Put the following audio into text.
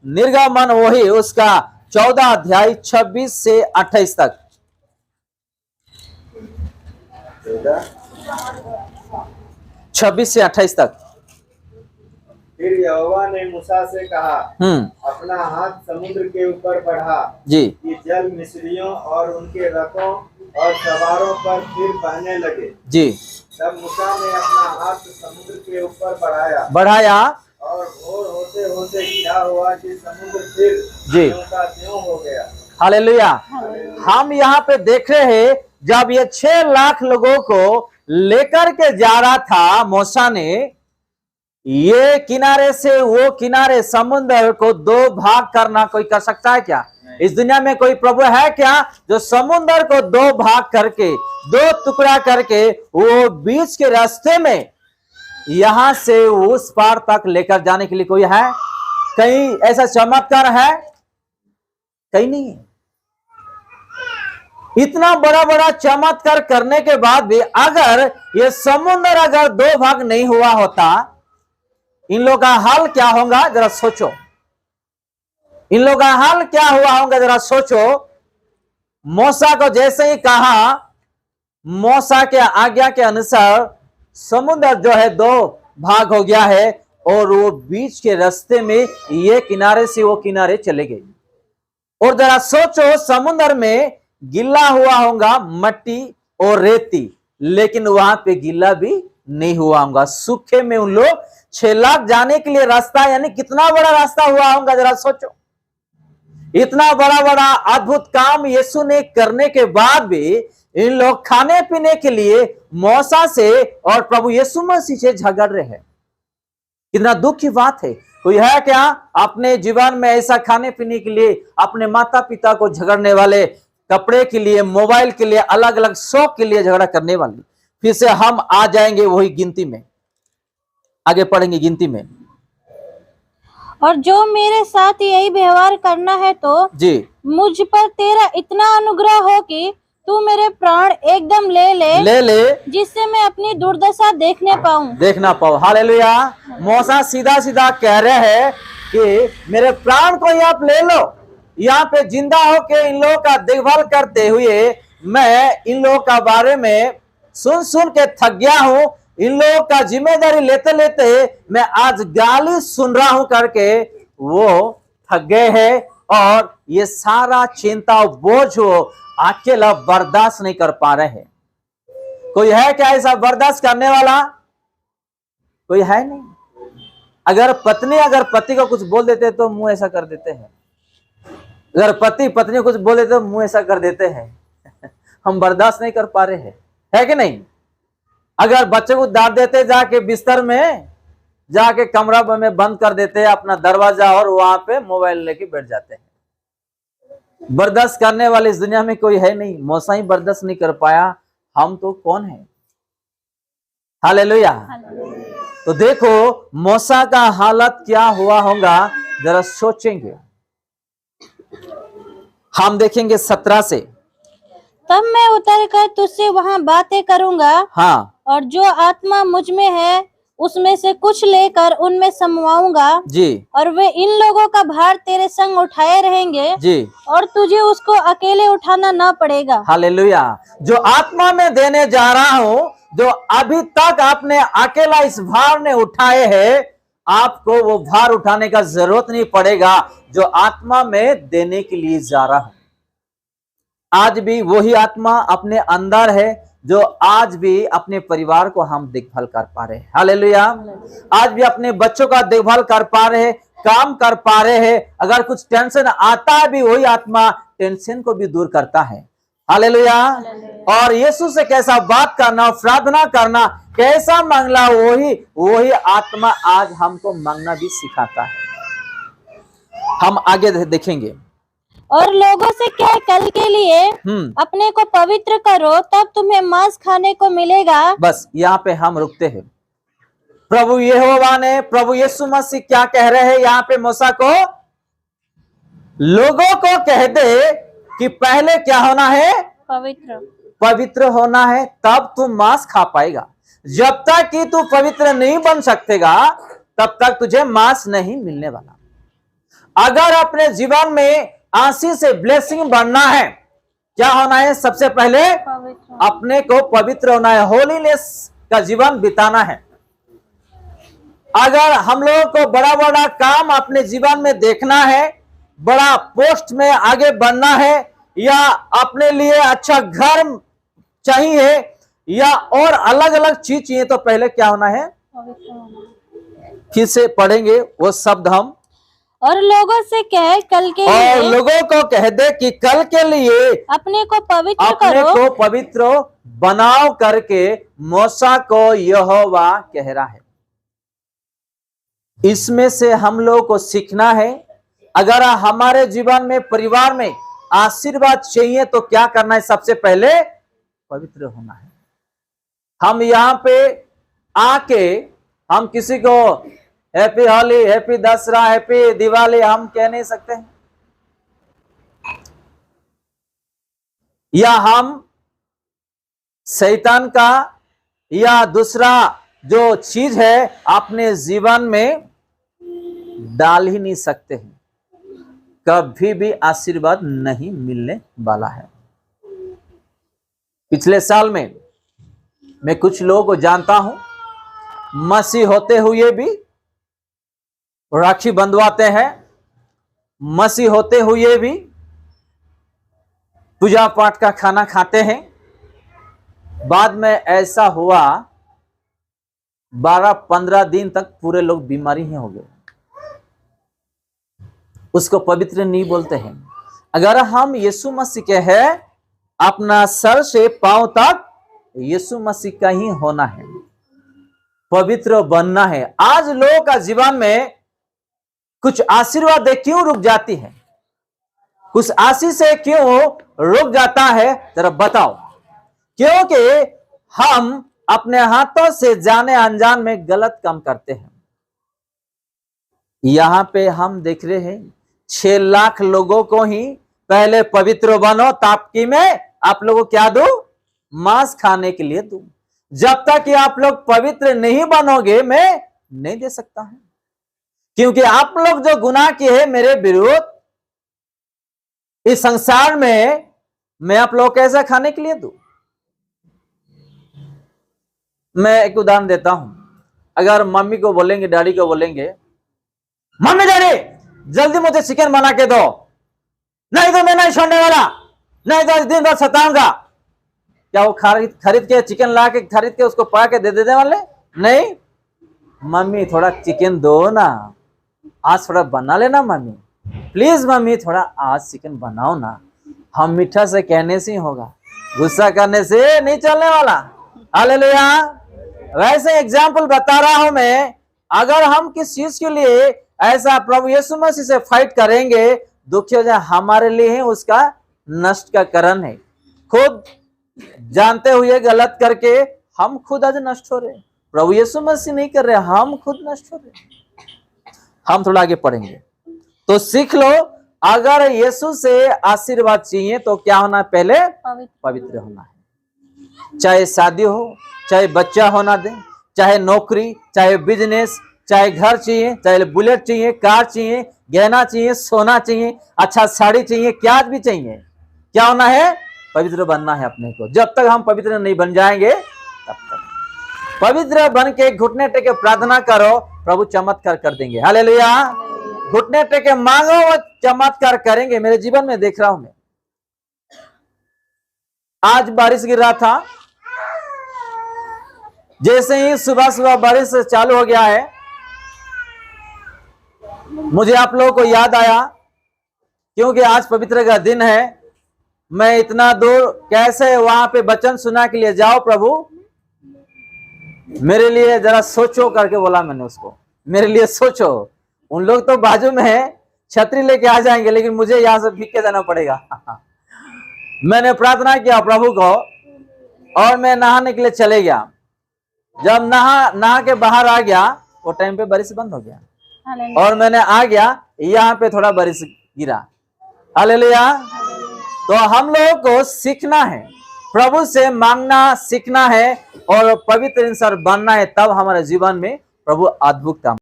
निर्गमन वही उसका 14 अध्याय 26 से 28 तक। 26 से 28 तक। फिर यहोवा ने मूसा से कहा, अपना हाथ समुद्र के ऊपर बढ़ा जी, कि जल मिस्रियों और उनके रथों और सवारों पर फिर बहने लगे जी। तब मूसा ने अपना हाथ समुद्र के ऊपर बढ़ाया और भोर होते होते क्या हुआ कि समुद्र फिर जी, त्यों का त्यों हो गया। हालेलुया। हम यहाँ पे देख रहे हैं जब ये 6 लाख लोगों को लेकर के जा रहा था मूसा ने, ये किनारे से वो किनारे समुद्र को 2 भाग करना कोई कर सकता है क्या? इस दुनिया में कोई प्रभु है क्या जो समुद्र को 2 भाग करके 2 टुकड़ा करके वो बीच के रास्ते में यहां से उस पार तक लेकर जाने के लिए कोई है? कहीं ऐसा चमत्कार है? कहीं नहीं है। इतना बड़ा बड़ा चमत्कार करने के बाद भी अगर ये समुद्र अगर 2 भाग नहीं हुआ होता, इन लोगों का हाल क्या होगा जरा सोचो। इन लोगों का हाल क्या हुआ होगा जरा सोचो। मूसा को जैसे ही कहा, मूसा के आज्ञा के अनुसार समुद्र जो है 2 भाग हो गया है और वो बीच के रास्ते में ये किनारे से वो किनारे चले गए। और जरा सोचो समुद्र में गिल्ला हुआ होगा मट्टी और रेती, लेकिन वहां पे गिल्ला भी नहीं हुआ होगा। सूखे में उन लोग 6 लाख जाने के लिए रास्ता, यानी कितना बड़ा रास्ता हुआ होगा जरा सोचो। इतना बड़ा बड़ा अद्भुत काम यीशु ने करने के बाद भी इन लोग खाने पीने के लिए मूसा से और प्रभु यीशु मसीह से झगड़ रहे हैं। कितना दुख की बात है। कोई है क्या अपने जीवन में ऐसा खाने पीने के लिए अपने माता पिता को झगड़ने वाले, कपड़े के लिए, मोबाइल के लिए, अलग अलग शौक के लिए झगड़ा करने वाले? फिर से हम आ जाएंगे वही गिनती में, आगे पढ़ेंगे गिनती में। और जो मेरे साथ यही व्यवहार करना है तो जी, मुझ पर तेरा इतना अनुग्रह हो कि तू मेरे प्राण एकदम ले ले जिससे मैं अपनी दुर्दशा देखना पाऊं। हालेलुया। मूसा सीधा सीधा कह रहे हैं कि मेरे प्राण को आप ले लो। यहाँ पे जिंदा होके इन लोगों का देखभाल करते हुए मैं इन लोगों का बारे में सुन के थक गया हूं। इन लोगों का जिम्मेदारी लेते लेते मैं आज गाली सुन रहा हूं करके वो थक गए हैं और ये सारा चिंता बोझ हो अकेला बर्दाश्त नहीं कर पा रहे हैं। कोई है क्या ऐसा बर्दाश्त करने वाला? कोई है नहीं। अगर पति को कुछ बोल देते तो मुंह ऐसा कर देते हैं। अगर पति पत्नी को कुछ बोल देते तो मुंह ऐसा कर देते हैं। हम बर्दाश्त नहीं कर पा रहे हैं, है कि नहीं? अगर बच्चे को डांट देते, जाके बिस्तर में जाके कमरा में बंद कर देते हैं अपना दरवाजा और वहां पे मोबाइल लेके बैठ जाते हैं। बर्दाश्त करने वाले इस दुनिया में कोई है नहीं। मूसा ही बर्दाश्त नहीं कर पाया, हम तो कौन है? हालेलुया। तो देखो मूसा का हालत क्या हुआ होगा जरा सोचेंगे। हम देखेंगे 17 से। तब मैं उतर कर तुझसे वहाँ बातें करूंगा। हाँ, और जो आत्मा मुझ में है उसमें से कुछ लेकर उनमें समवाऊंगा जी, और वे इन लोगों का भार तेरे संग उठाए रहेंगे जी, और तुझे उसको अकेले उठाना ना पड़ेगा। हालेलुया। जो आत्मा में देने जा रहा हूं, जो अभी तक आपने अकेला इस भार ने उठाए है, आपको वो भार उठाने का जरूरत नहीं पड़ेगा। जो आत्मा में देने के लिए जा रहा हूं, आज भी वही आत्मा अपने अंदर है जो आज भी अपने परिवार को हम देखभाल कर पा रहे हैं। हालेलुया। आज भी अपने बच्चों का देखभाल कर पा रहे हैं, काम कर पा रहे हैं। अगर कुछ टेंशन आता है भी वही आत्मा टेंशन को भी दूर करता है। हालेलुया। और यीशु से कैसा बात करना, प्रार्थना करना, कैसा मांगना, वही आत्मा आज हमको मांगना भी सिखाता है। हम आगे देखेंगे। और लोगों से कह कल के लिए अपने को पवित्र करो, तब तुम्हें मांस खाने को मिलेगा। बस यहाँ पे हम रुकते हैं। प्रभु यहोवा ने, प्रभु यीशु मसीह क्या कह रहे हैं यहाँ पे मूसा को? लोगों को कह दे कि पहले क्या होना है? पवित्र होना है, तब तू मांस खा पाएगा। जब तक कि तू पवित्र नहीं बन सकेगा तब तक तुझे मांस नहीं मिलने वाला। अगर अपने जीवन में आशीष से ब्लेसिंग बढ़ना है, क्या होना है? सबसे पहले पवित्र अपने को पवित्र होना है, होलीनेस का जीवन बिताना है। अगर हम लोगों को बड़ा बड़ा काम अपने जीवन में देखना है, बड़ा पोस्ट में आगे बढ़ना है, या अपने लिए अच्छा घर चाहिए, या और अलग अलग चीज चाहिए, तो पहले क्या होना है? पवित्र होना। फिर से पढ़ेंगे वो शब्द हम। और लोगों से कहे कल के और लिए लोगों को कह दे कि कल के लिए अपने को पवित्र अपने करो। को पवित्र बनाओ करके मूसा को यहोवा कह रहा है। इसमें से हम लोग को सीखना है, अगर हमारे जीवन में, परिवार में आशीर्वाद चाहिए तो क्या करना है? सबसे पहले पवित्र होना है। हम यहाँ पे आके हम किसी को happy Holi, happy Dussehra, happy Diwali हम कह नहीं सकते हैं, या हम शैतान का या दूसरा जो चीज है अपने जीवन में डाल ही नहीं सकते हैं, कभी भी आशीर्वाद नहीं मिलने वाला है। पिछले साल में मैं कुछ लोगों को जानता हूं, मसीह होते हुए भी राखी बंधवाते हैं, मसीह होते हुए भी पूजा पाठ का खाना खाते हैं। बाद में ऐसा हुआ 12-15 दिन तक पूरे लोग बीमारी ही हो गए। उसको पवित्र नहीं बोलते हैं। अगर हम यीशु मसीह के हैं, अपना सर से पांव तक यीशु मसीह का ही होना है, पवित्र बनना है। आज लोगों का जीवन में कुछ आशीर्वाद क्यों रुक जाती है, कुछ आशीष से क्यों रुक जाता है, जरा बताओ। क्योंकि हम अपने हाथों से जाने अनजान में गलत काम करते हैं। यहां पे हम देख रहे हैं 6 लाख लोगों को ही पहले पवित्र बनो, ताकि मैं आप लोगों को क्या दूं? मांस खाने के लिए दूं। जब तक कि आप लोग पवित्र नहीं बनोगे, मैं नहीं दे सकता हूं। क्योंकि आप लोग जो गुनाह किए हैं मेरे विरुद्ध इस संसार में, मैं आप लोग कैसा खाने के लिए दूं? मैं एक उदाहरण देता हूं। अगर मम्मी को बोलेंगे, डैडी को बोलेंगे, मम्मी डैडी जल्दी मुझे चिकन बना के दो, नहीं तो मैं नहीं छोड़ने वाला, नहीं तो दिन भर सताऊंगा। क्या वो खरीद के चिकन ला के खरीद के उसको पका के दे देने वाले? नहीं। मम्मी थोड़ा चिकन दो ना, आज थोड़ा बना लेना मम्मी, प्लीज मम्मी थोड़ा आज चिकन बनाओ ना। हम मीठा से कहने से ही होगा, गुस्सा करने से नहीं चलने वाला। हालेलुया। वैसे एग्जाम्पल बता रहा हूं मैं। अगर हम किस चीज के लिए ऐसा प्रभु यीशु मसीह से फाइट करेंगे, दुखी हो जाए, हमारे लिए ही उसका नष्ट का कारण है। खुद जानते हुए गलत करके हम खुद आज नष्ट हो रहे। प्रभु यीशु मसीह नहीं कर रहे, हम खुद नष्ट हो रहे। हम थोड़ा आगे पढ़ेंगे तो सीख लो। अगर यीशु से आशीर्वाद चाहिए तो क्या होना है? पहले पवित्र होना है। चाहे शादी हो, चाहे बच्चा होना दे, चाहे नौकरी, चाहे बिजनेस, चाहे घर चाहिए, चाहे बुलेट चाहिए, कार चाहिए, गहना चाहिए, सोना चाहिए, अच्छा साड़ी चाहिए, क्या भी चाहिए, क्या होना है? पवित्र बनना है अपने को। जब तक हम पवित्र नहीं बन जाएंगे तब तक पवित्र बन के घुटने टेके प्रार्थना करो, प्रभु चमत्कार कर देंगे। हालेलुया। घुटने टेके मांगो, वो चमत्कार करेंगे। मेरे जीवन में देख रहा हूं मैं। आज बारिश गिर रहा था, जैसे ही सुबह सुबह बारिश चालू हो गया है, मुझे आप लोगों को याद आया, क्योंकि आज पवित्र का दिन है। मैं इतना दूर कैसे वहां पे वचन सुना के लिए जाओ, प्रभु मेरे लिए जरा सोचो करके बोला मैंने उसको, मेरे लिए सोचो। उन लोग तो बाजू में है, छतरी लेके आ जाएंगे, लेकिन मुझे यहां से भीग के जाना पड़ेगा। मैंने प्रार्थना किया प्रभु को, और मैं नहाने के लिए चले गया। जब नहा के बाहर आ गया, वो टाइम पे बारिश बंद हो गया, और मैंने आ गया, यहाँ पे थोड़ा बारिश गिरा। हालेलुया। तो हम लोगों को सीखना है, प्रभु से मांगना सीखना है, और पवित्र इंसान बनना है, तब हमारे जीवन में प्रभु अद्भुत काम